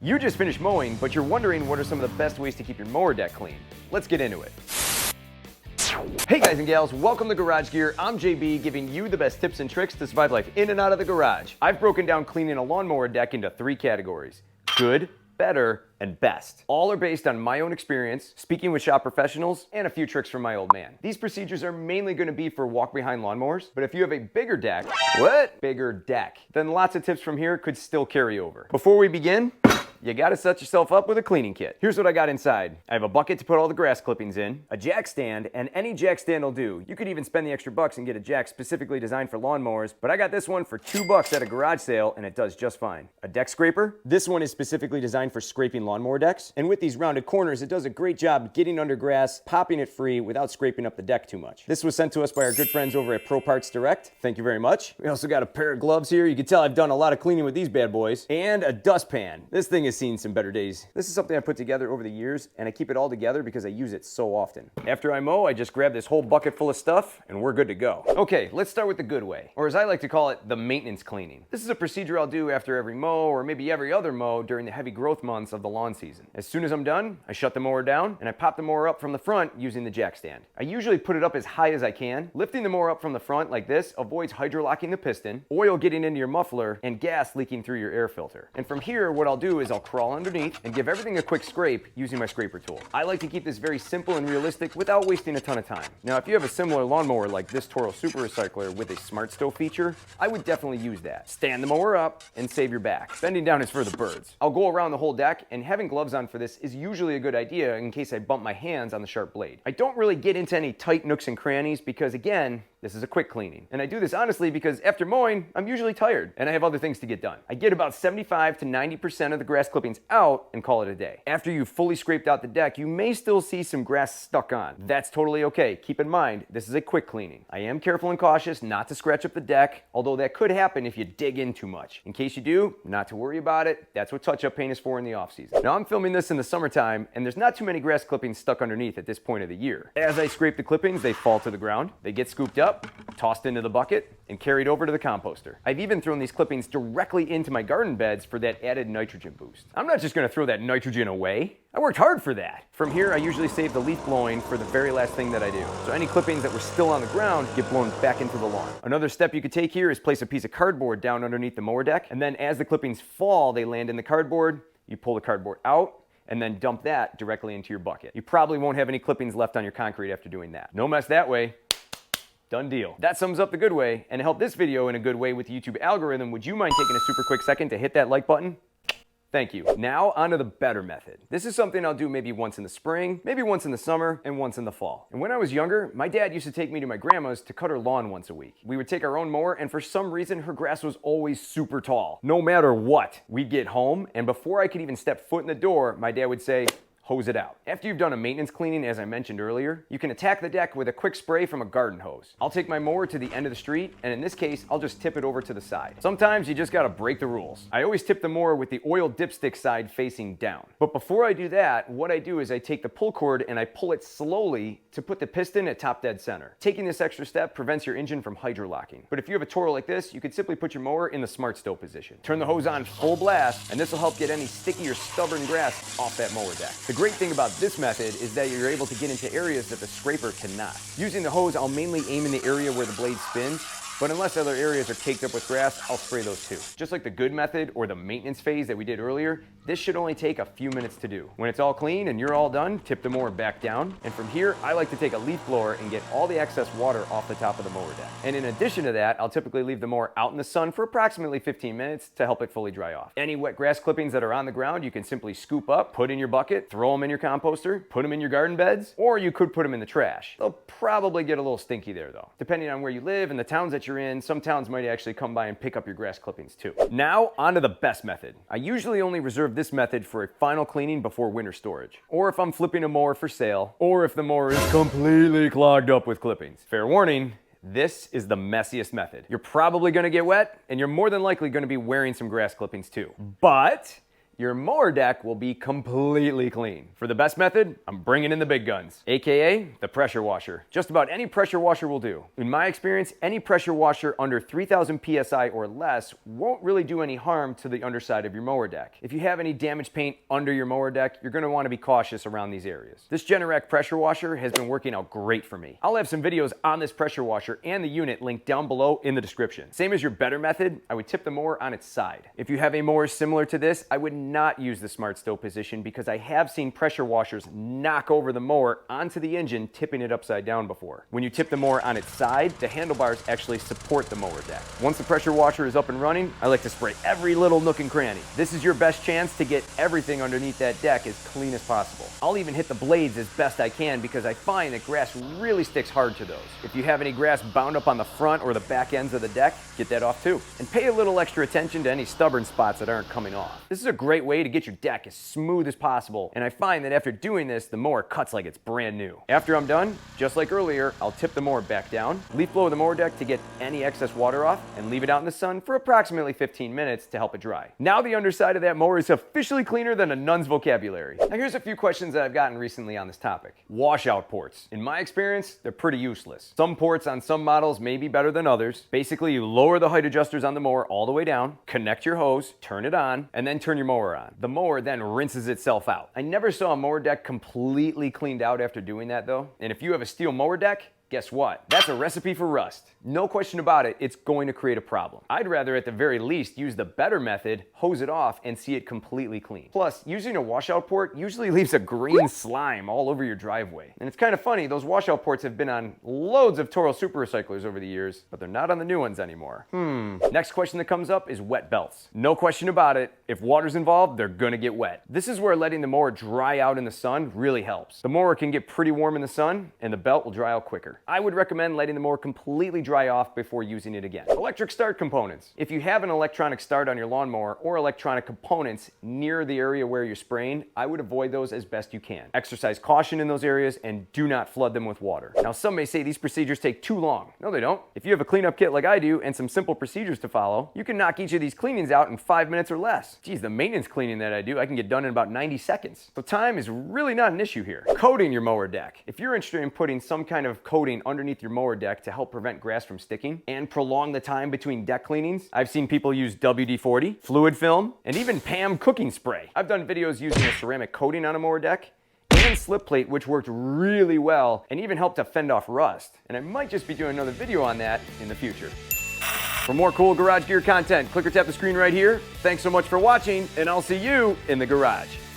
You just finished mowing, but you're wondering what are some of the best ways to keep your mower deck clean. Let's get into it. Hey guys and gals, welcome to Garage Gear. I'm JB, giving you the best tips and tricks to survive life in and out of the garage. I've broken down cleaning a lawnmower deck into 3 categories: good, better, and best. All are based on my own experience, speaking with shop professionals, and a few tricks from my old man. These procedures are mainly going to be for walk-behind lawnmowers, but if you have a bigger deck, bigger deck, then lots of tips from here could still carry over. Before we begin, you gotta set yourself up with a cleaning kit. Here's what I got inside. I have a bucket to put all the grass clippings in, a jack stand, and any jack stand will do. You could even spend the extra bucks and get a jack specifically designed for lawnmowers, but I got this one for $2 at a garage sale, and it does just fine. A deck scraper. This one is specifically designed for scraping lawnmower decks, and with these rounded corners, it does a great job getting under grass, popping it free without scraping up the deck too much. This was sent to us by our good friends over at Pro Parts Direct. Thank you very much. We also got a pair of gloves here. You can tell I've done a lot of cleaning with these bad boys. And a dustpan. This thing has seen some better days. This is something I put together over the years, and I keep it all together because I use it so often. After I mow, I just grab this whole bucket full of stuff, and we're good to go. Okay, let's start with the good way, or as I like to call it, the maintenance cleaning. This is a procedure I'll do after every mow, or maybe every other mow during the heavy growth months of the lawn season. As soon as I'm done, I shut the mower down, and I pop the mower up from the front using the jack stand. I usually put it up as high as I can. Lifting the mower up from the front like this avoids hydrolocking the piston, oil getting into your muffler, and gas leaking through your air filter. And from here, what I'll do is I'll crawl underneath and give everything a quick scrape using my scraper tool. I like to keep this very simple and realistic without wasting a ton of time. Now, if you have a similar lawnmower like this TORO Super Recycler with a Smart Stow feature, I would definitely use that. Stand the mower up and save your back. Bending down is for the birds. I'll go around the whole deck, and having gloves on for this is usually a good idea in case I bump my hands on the sharp blade. I don't really get into any tight nooks and crannies because, again, this is a quick cleaning. And I do this honestly because after mowing, I'm usually tired and I have other things to get done. I get about 75 to 90% of the grass clippings out and call it a day. After you've fully scraped out the deck, you may still see some grass stuck on. That's totally okay. Keep in mind, this is a quick cleaning. I am careful and cautious not to scratch up the deck, although that could happen if you dig in too much. In case you do, not to worry about it. That's what touch-up paint is for in the off-season. Now, I'm filming this in the summertime, and there's not too many grass clippings stuck underneath at this point of the year. As I scrape the clippings, they fall to the ground. They get scooped up, tossed into the bucket, and carried over to the composter. I've even thrown these clippings directly into my garden beds for that added nitrogen boost. I'm not just gonna throw that nitrogen away. I worked hard for that. From here, I usually save the leaf blowing for the very last thing that I do. So any clippings that were still on the ground get blown back into the lawn. Another step you could take here is place a piece of cardboard down underneath the mower deck, and then as the clippings fall, they land in the cardboard. You pull the cardboard out, and then dump that directly into your bucket. You probably won't have any clippings left on your concrete after doing that. No mess that way. Done deal. That sums up the good way, and to help this video in a good way with the YouTube algorithm, would you mind taking a super quick second to hit that like button? Thank you. Now onto the better method. This is something I'll do maybe once in the spring, maybe once in the summer, and once in the fall. And when I was younger, my dad used to take me to my grandma's to cut her lawn once a week. We would take our own mower, and for some reason, her grass was always super tall. No matter what, we'd get home, and before I could even step foot in the door, my dad would say, hose it out. After you've done a maintenance cleaning, as I mentioned earlier, you can attack the deck with a quick spray from a garden hose. I'll take my mower to the end of the street, and in this case, I'll just tip it over to the side. Sometimes you just gotta break the rules. I always tip the mower with the oil dipstick side facing down. But before I do that, what I do is I take the pull cord and I pull it slowly to put the piston at top dead center. Taking this extra step prevents your engine from hydrolocking. But if you have a TORO like this, you could simply put your mower in the Smart Stow position. Turn the hose on full blast, and this will help get any sticky or stubborn grass off that mower deck. The great thing about this method is that you're able to get into areas that the scraper cannot. Using the hose, I'll mainly aim in the area where the blade spins, but unless other areas are caked up with grass, I'll spray those too. Just like the good method or the maintenance phase that we did earlier, this should only take a few minutes to do. When it's all clean and you're all done, tip the mower back down. And from here, I like to take a leaf blower and get all the excess water off the top of the mower deck. And in addition to that, I'll typically leave the mower out in the sun for approximately 15 minutes to help it fully dry off. Any wet grass clippings that are on the ground, you can simply scoop up, put in your bucket, throw them in your composter, put them in your garden beds, or you could put them in the trash. They'll probably get a little stinky there though. Depending on where you live and the towns that you're in, some towns might actually come by and pick up your grass clippings too. Now, on to the best method. I usually only reserve this method for a final cleaning before winter storage, or if I'm flipping a mower for sale, or if the mower is completely clogged up with clippings. Fair warning, this is the messiest method. You're probably gonna get wet, and you're more than likely gonna be wearing some grass clippings too. But your mower deck will be completely clean. For the best method, I'm bringing in the big guns, aka the pressure washer. Just about any pressure washer will do. In my experience, any pressure washer under 3000 psi or less won't really do any harm to the underside of your mower deck. If you have any damaged paint under your mower deck, you're going to want to be cautious around these areas. This Generac pressure washer has been working out great for me. I'll have some videos on this pressure washer and the unit linked down below in the description. Same as your better method, I would tip the mower on its side. If you have a mower similar to this, I would not use the smart stow position because I have seen pressure washers knock over the mower onto the engine, tipping it upside down before. When you tip the mower on its side, the handlebars actually support the mower deck. Once the pressure washer is up and running, I like to spray every little nook and cranny. This is your best chance to get everything underneath that deck as clean as possible. I'll even hit the blades as best I can because I find that grass really sticks hard to those. If you have any grass bound up on the front or the back ends of the deck, get that off too. And pay a little extra attention to any stubborn spots that aren't coming off. This is a great way to get your deck as smooth as possible, and I find that after doing this, the mower cuts like it's brand new. After I'm done, just like earlier, I'll tip the mower back down, leaf blow the mower deck to get any excess water off, and leave it out in the sun for approximately 15 minutes to help it dry. Now the underside of that mower is officially cleaner than a nun's vocabulary. Now here's a few questions that I've gotten recently on this topic. Washout ports. In my experience, they're pretty useless. Some ports on some models may be better than others. Basically, you lower the height adjusters on the mower all the way down, connect your hose, turn it on, and then turn your mower on. The mower then rinses itself out. I never saw a mower deck completely cleaned out after doing that though. And if you have a steel mower deck, guess what? That's a recipe for rust. No question about it, it's going to create a problem. I'd rather at the very least use the better method, hose it off, and see it completely clean. Plus, using a washout port usually leaves a green slime all over your driveway. And it's kind of funny, those washout ports have been on loads of TORO super recyclers over the years, but they're not on the new ones anymore. Next question that comes up is wet belts. No question about it, if water's involved, they're gonna get wet. This is where letting the mower dry out in the sun really helps. The mower can get pretty warm in the sun, and the belt will dry out quicker. I would recommend letting the mower completely dry off before using it again. Electric start components. If you have an electronic start on your lawnmower or electronic components near the area where you're spraying, I would avoid those as best you can. Exercise caution in those areas and do not flood them with water. Now, some may say these procedures take too long. No, they don't. If you have a cleanup kit like I do and some simple procedures to follow, you can knock each of these cleanings out in 5 minutes or less. Geez, the maintenance cleaning that I do, I can get done in about 90 seconds. So time is really not an issue here. Coating your mower deck. If you're interested in putting some kind of coating underneath your mower deck to help prevent grass from sticking and prolong the time between deck cleanings, I've seen people use WD-40, fluid film, and even PAM cooking spray. I've done videos using a ceramic coating on a mower deck and slip plate, which worked really well and even helped to fend off rust. And I might just be doing another video on that in the future. For more cool garage gear content, click or tap the screen right here. Thanks so much for watching, and I'll see you in the garage.